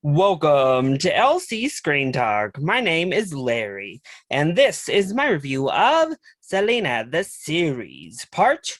Welcome to LC Screen Talk. My name is Larry, and this is my review of Selena the Series, Part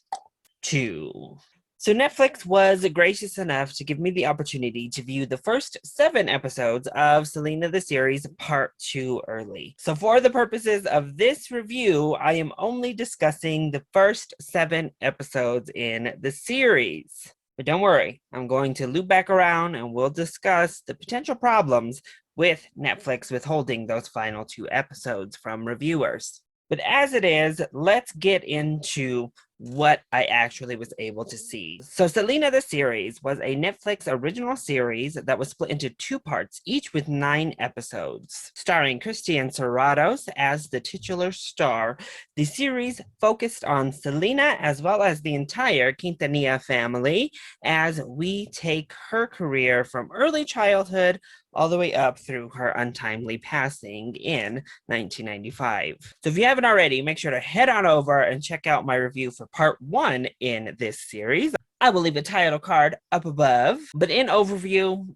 2. So Netflix was gracious enough to give me the opportunity to view the first 7 episodes of Selena the Series Part 2 early. So for the purposes of this review, I am only discussing the first 7 episodes in the series. But don't worry, I'm going to loop back around and we'll discuss the potential problems with Netflix withholding those final 2 episodes from reviewers. But as it is, let's get into what I actually was able to see. So Selena the Series was a Netflix original series that was split into 2 parts, each with 9 episodes. Starring Christian Serratos as the titular star, the series focused on Selena as well as the entire Quintanilla family as we take her career from early childhood all the way up through her untimely passing in 1995. So if you haven't already, make sure to head on over and check out my review for part 1 in this series. I will leave the title card up above, but in overview,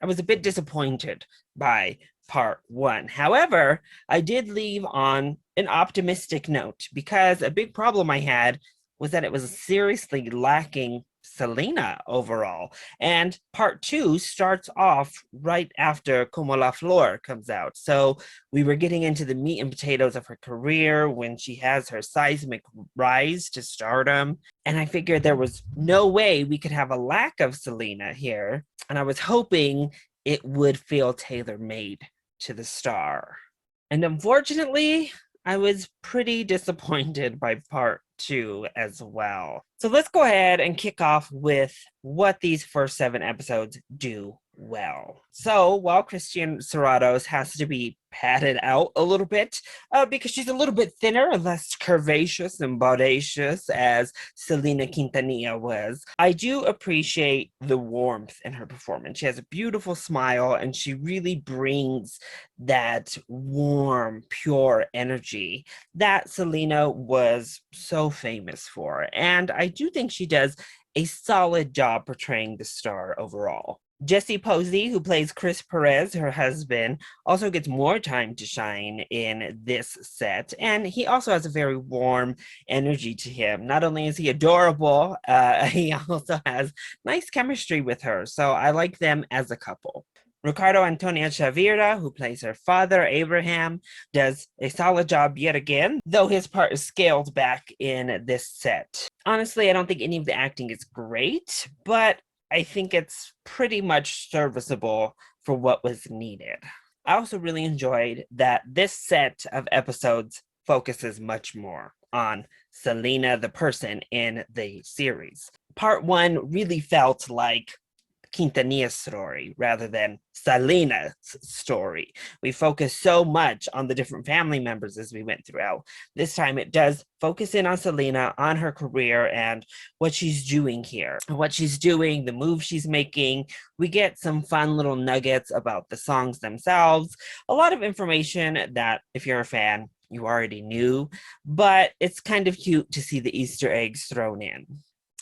I was a bit disappointed by part 1. However, I did leave on an optimistic note because a big problem I had was that it was seriously lacking Selena overall. And part 2 starts off right after Como la Flor comes out. So we were getting into the meat and potatoes of her career when she has her seismic rise to stardom. And I figured there was no way we could have a lack of Selena here. And I was hoping it would feel tailor-made to the star. And unfortunately, I was pretty disappointed by part 2 as well. So let's go ahead and kick off with what these first 7 episodes do well. So while Christian Serratos has to be padded out a little bit because she's a little bit thinner and less curvaceous and bodacious as Selena Quintanilla was, I do appreciate the warmth in her performance. She has a beautiful smile and she really brings that warm, pure energy that Selena was so famous for. And I do think she does a solid job portraying the star overall. Jesse Posey, who plays Chris Perez, her husband, also gets more time to shine in this set. And he also has a very warm energy to him. Not only is he adorable, he also has nice chemistry with her. So I like them as a couple. Ricardo Antonio Chavira, who plays her father, Abraham, does a solid job yet again, though his part is scaled back in this set. Honestly, I don't think any of the acting is great, but I think it's pretty much serviceable for what was needed. I also really enjoyed that this set of episodes focuses much more on Selena, the person in the series. Part 1 really felt like Quintanilla's story rather than Selena's story. We focused so much on the different family members as we went throughout. This time it does focus in on Selena, on her career, and what she's doing here. What she's doing, the moves she's making. We get some fun little nuggets about the songs themselves. A lot of information that, if you're a fan, you already knew, but it's kind of cute to see the Easter eggs thrown in.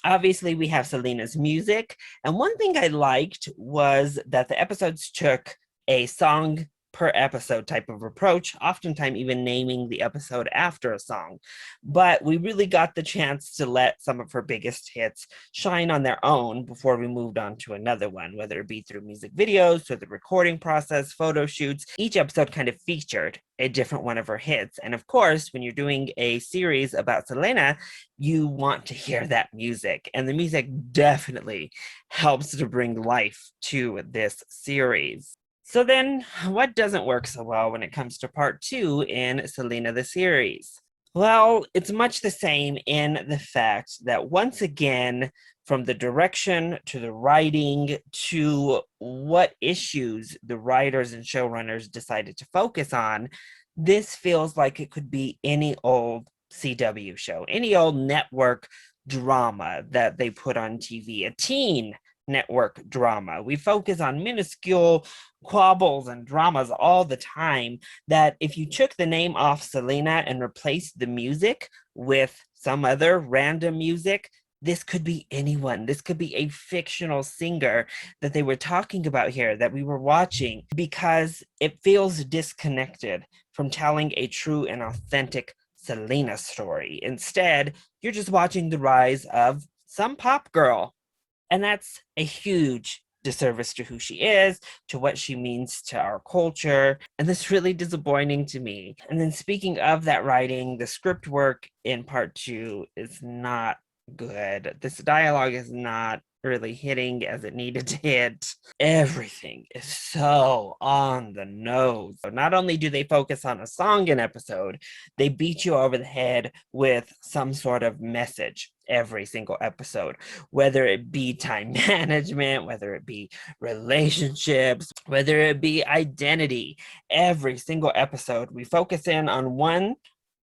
Obviously, we have Selena's music. And one thing I liked was that the episodes took a song per episode type of approach, oftentimes even naming the episode after a song. But we really got the chance to let some of her biggest hits shine on their own before we moved on to another one, whether it be through music videos, through the recording process, photo shoots. Each episode kind of featured a different one of her hits. And of course, when you're doing a series about Selena, you want to hear that music. And the music definitely helps to bring life to this series. So then, what doesn't work so well when it comes to part 2 in Selena the series? Well, it's much the same in the fact that once again, from the direction to the writing to what issues the writers and showrunners decided to focus on, this feels like it could be any old CW show, any old network drama that they put on TV, a teen network drama. We focus on minuscule quabbles and dramas all the time that if you took the name off Selena and replaced the music with some other random music, this could be anyone. This could be a fictional singer that they were talking about here that we were watching, because it feels disconnected from telling a true and authentic Selena story. Instead, you're just watching the rise of some pop girl. And that's a huge disservice to who she is, to what she means to our culture. And that's really disappointing to me. And then, speaking of that writing, the script work in part two is not good. This dialogue is not really hitting as it needed to hit. Everything is so on the nose. So not only do they focus on a song an episode, they beat you over the head with some sort of message every single episode, whether it be time management, whether it be relationships, whether it be identity. Every single episode, we focus in on one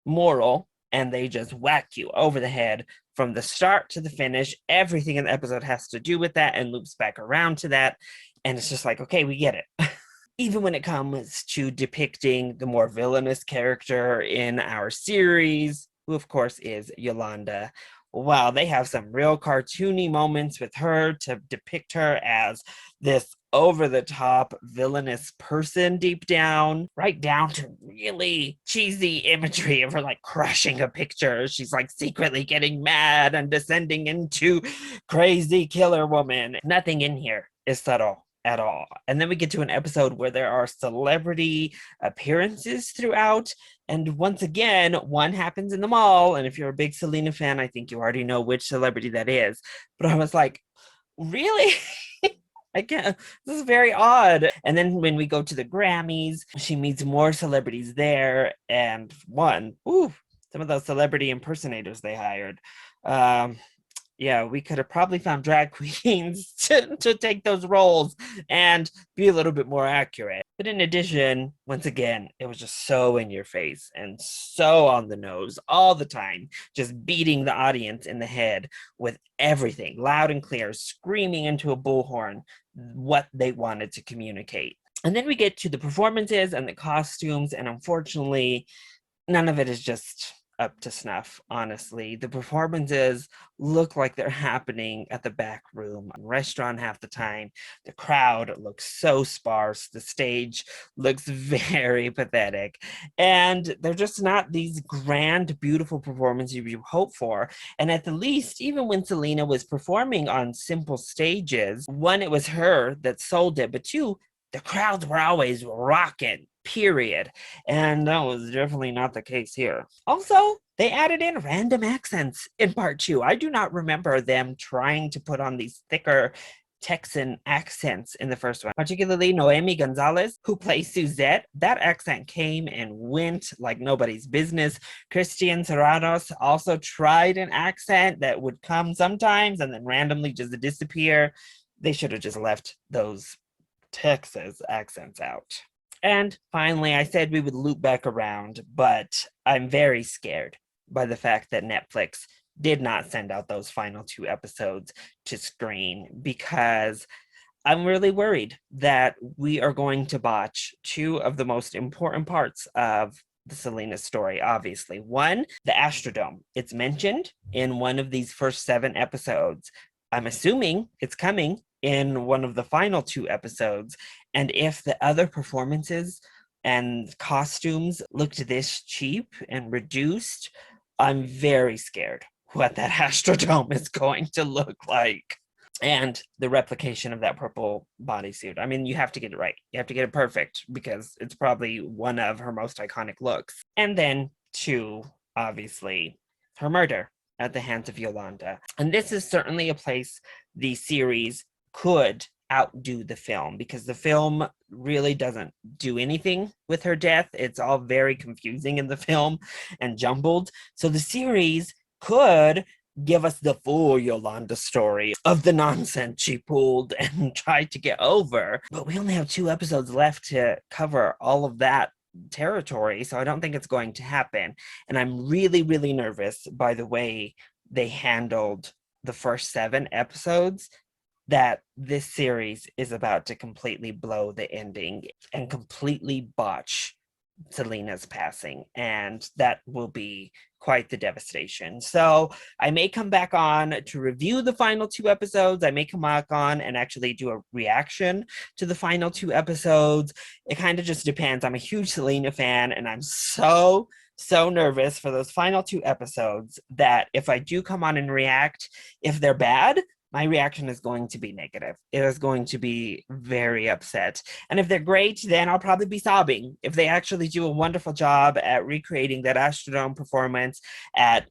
moral and they just whack you over the head from the start to the finish. Everything in the episode has to do with that and loops back around to that. And it's just like, okay, we get it. Even when it comes to depicting the more villainous character in our series, who of course is Yolanda. Wow, they have some real cartoony moments with her to depict her as this over the top villainous person deep down, right down to really cheesy imagery of her like crushing a picture. She's like secretly getting mad and descending into crazy killer woman. Nothing in here is subtle at all. And then we get to an episode where there are celebrity appearances throughout. And once again, one happens in the mall. And if you're a big Selena fan, I think you already know which celebrity that is. But I was like, really? I can't. This is very odd. And then when we go to the Grammys, she meets more celebrities there. And some of those celebrity impersonators they hired. Yeah, we could have probably found drag queens to take those roles and be a little bit more accurate. But in addition, once again, it was just so in your face and so on the nose all the time, just beating the audience in the head with everything loud and clear, screaming into a bullhorn what they wanted to communicate. And then we get to the performances and the costumes, and unfortunately, none of it is just up to snuff, honestly. The performances look like they're happening at the back room restaurant half the time. The crowd looks so sparse. The stage looks very pathetic. And they're just not these grand, beautiful performances you hope for. And at the least, even when Selena was performing on simple stages, one, it was her that sold it, but two, the crowds were always rocking, period. And that was definitely not the case here. Also, they added in random accents in part two. I do not remember them trying to put on these thicker Texan accents in the first one, particularly Noemi Gonzalez, who plays Suzette. That accent came and went like nobody's business. Christian Serranos also tried an accent that would come sometimes and then randomly just disappear. They should have just left those Texas accents out. And finally, I said we would loop back around, but I'm very scared by the fact that Netflix did not send out those final two episodes to screen, because I'm really worried that we are going to botch two of the most important parts of the Selena story, obviously. One, the Astrodome. It's mentioned in one of these first 7 episodes. I'm assuming it's coming in one of the final 2 episodes. And if the other performances and costumes looked this cheap and reduced, I'm very scared what that Astrodome is going to look like. And the replication of that purple bodysuit. I mean, you have to get it right. You have to get it perfect, because it's probably one of her most iconic looks. And then, 2, obviously, her murder at the hands of Yolanda. And this is certainly a place the series could outdo the film, because the film really doesn't do anything with her death. It's all very confusing in the film and jumbled. So the series could give us the full Yolanda story of the nonsense she pulled and tried to get over. But we only have 2 episodes left to cover all of that territory, so I don't think it's going to happen. And I'm really, really nervous by the way they handled the first 7 episodes, that this series is about to completely blow the ending and completely botch Selena's passing, and that will be quite the devastation. So I may come back on to review the final 2 episodes. I may come back on and actually do a reaction to the final 2 episodes. It kind of just depends. I'm a huge Selena fan, and I'm so nervous for those final 2 episodes that if I do come on and react, if they're bad, my reaction is going to be negative. It is going to be very upset. And if they're great, then I'll probably be sobbing. If they actually do a wonderful job at recreating that Astrodome performance, at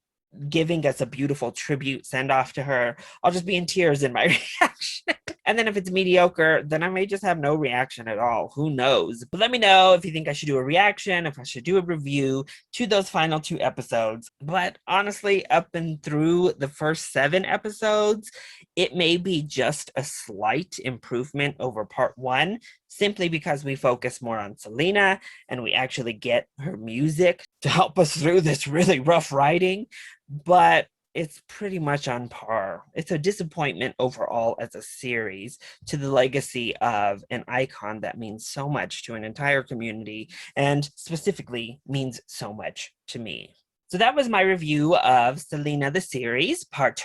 giving us a beautiful tribute send off to her, I'll just be in tears in my reaction. And then if it's mediocre, then I may just have no reaction at all. Who knows? But let me know if you think I should do a reaction, if I should do a review to those final 2 episodes. But honestly, up and through the first 7 episodes, it may be just a slight improvement over part 1, simply because we focus more on Selena and we actually get her music to help us through this really rough writing. But it's pretty much on par. It's a disappointment overall as a series to the legacy of an icon that means so much to an entire community and specifically means so much to me. So that was my review of Selena the series, part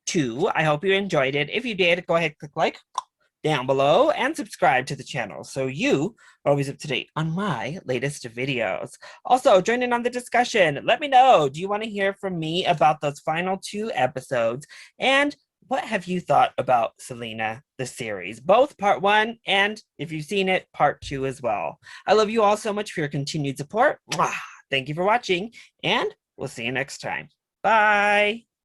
2. I hope you enjoyed it. If you did, go ahead, click like down below and subscribe to the channel so you are always up to date on my latest videos. Also, join in on the discussion. Let me know, do you want to hear from me about those final 2 episodes? And what have you thought about Selena, the series? Both part 1 and, if you've seen it, part 2 as well. I love you all so much for your continued support. Thank you for watching, and we'll see you next time. Bye!